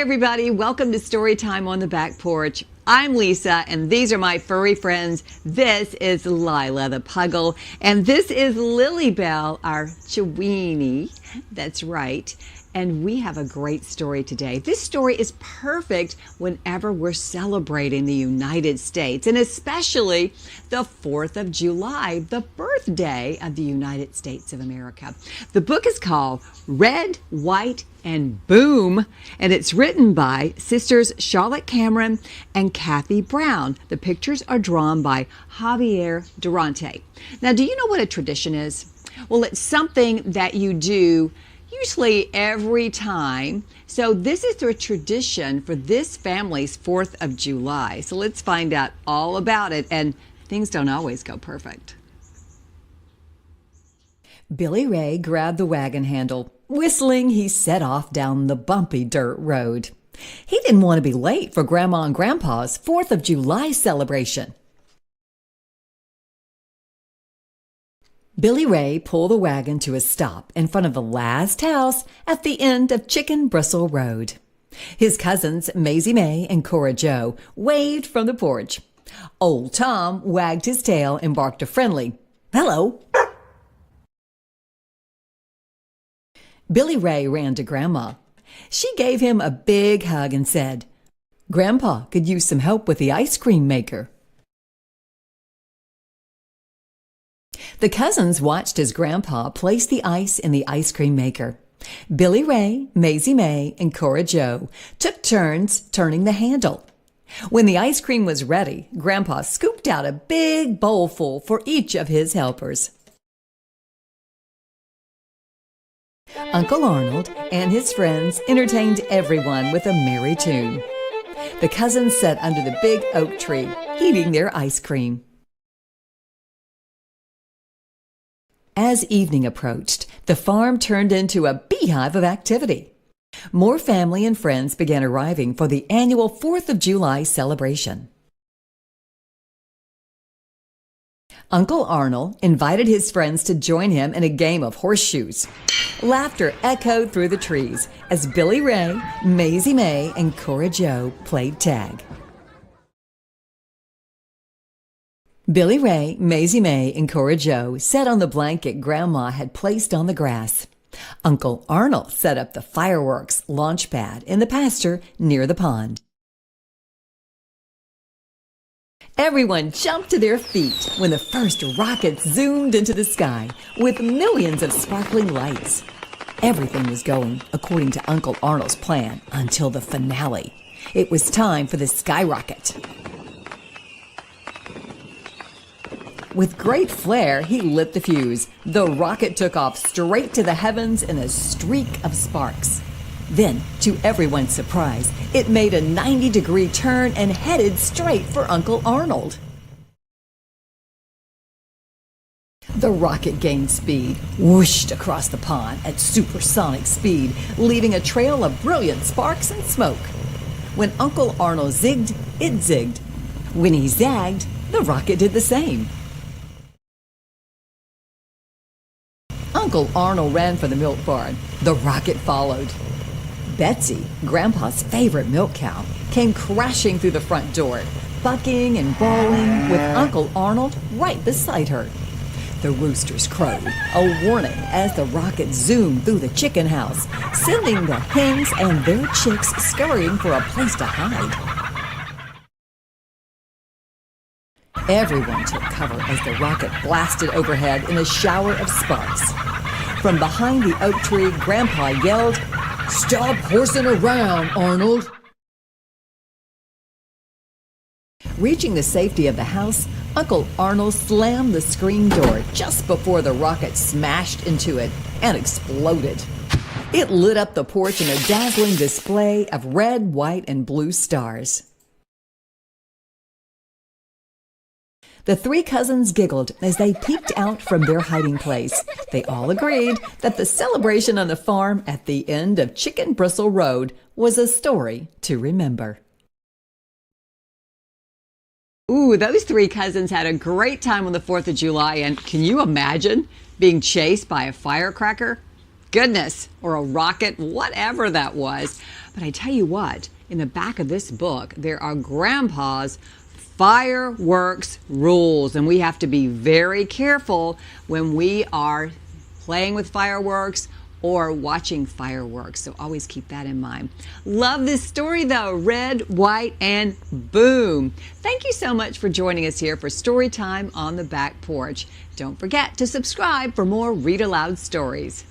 Hi everybody, welcome to Storytime on the Back Porch. I'm Lisa and these are my furry friends. This is Lyla the Puggle and this is Lilly Belle, our Chiweenie. That's right. And we have a great story today. This story is perfect whenever we're celebrating the United States, and especially the 4th of July, the birthday of the United States of America. The book is called Red, White, and Boom, and it's written by sisters Charlotte Cameron and Kathy Brown. The pictures are drawn by Javier Durante. Now, do you know what a tradition is? Well, it's something that you do usually every time. So this is a tradition for this family's 4th of July. So let's find out all about it. And things don't always go perfect. Billy Ray grabbed the wagon handle. Whistling, he set off down the bumpy dirt road. He didn't want to be late for Grandma and Grandpa's 4th of July celebration. Billy Ray pulled the wagon to a stop in front of the last house at the end of Chicken Bristle Road. His cousins, Maizee May and Cora waved from the porch. Old Tom wagged his tail and barked a friendly, "Hello." Billy Ray ran to Grandma. She gave him a big hug and said, "Grandpa could use some help with the ice cream maker." The cousins watched as Grandpa placed the ice in the ice cream maker. Billy Ray, Maizee May, and Cora took turns turning the handle. When the ice cream was ready, Grandpa scooped out a big bowl full for each of his helpers. Uncle Arnold and his friends entertained everyone with a merry tune. The cousins sat under the big oak tree, eating their ice cream. As evening approached, the farm turned into a beehive of activity. More family and friends began arriving for the annual 4th of July celebration. Uncle Arnold invited his friends to join him in a game of horseshoes. Laughter echoed through the trees as Billy Ray, Maizee May, and Cora played tag. Billy Ray, Maizee May, and Cora sat on the blanket Grandma had placed on the grass. Uncle Arnold set up the fireworks launch pad in the pasture near the pond. Everyone jumped to their feet when the first rockets zoomed into the sky with millions of sparkling lights. Everything was going according to Uncle Arnold's plan until the finale. It was time for the skyrocket. With great flair, he lit the fuse. The rocket took off straight to the heavens in a streak of sparks. Then, to everyone's surprise, it made a 90-degree turn and headed straight for Uncle Arnold. The rocket gained speed, whooshed across the pond at supersonic speed, leaving a trail of brilliant sparks and smoke. When Uncle Arnold zigged, it zigged. When he zagged, the rocket did the same. Uncle Arnold ran for the milk barn. The rocket followed. Betsy, Grandpa's favorite milk cow, came crashing through the front door, bucking and bawling with Uncle Arnold right beside her. The roosters crowed, a warning as the rocket zoomed through the chicken house, sending the hens and their chicks scurrying for a place to hide. Everyone took cover as the rocket blasted overhead in a shower of sparks. From behind the oak tree, Grandpa yelled, "Stop horsing around, Arnold!" Reaching the safety of the house, Uncle Arnold slammed the screen door just before the rocket smashed into it and exploded. It lit up the porch in a dazzling display of red, white, and blue stars. The three cousins giggled as they peeked out from their hiding place. They all agreed that the celebration on the farm at the end of Chicken Bristle Road was a story to remember. Ooh, those three cousins had a great time on the 4th of July, and can you imagine being chased by a firecracker? goodness, or a rocket, whatever that was. But I tell you what, in the back of this book, there are Grandpa's fireworks rules, and we have to be very careful when we are playing with fireworks or watching fireworks, so always keep that in mind. Love this story though, red, white, and boom. Thank you so much for joining us here for Story Time on the Back Porch. Don't forget to subscribe for more read aloud stories.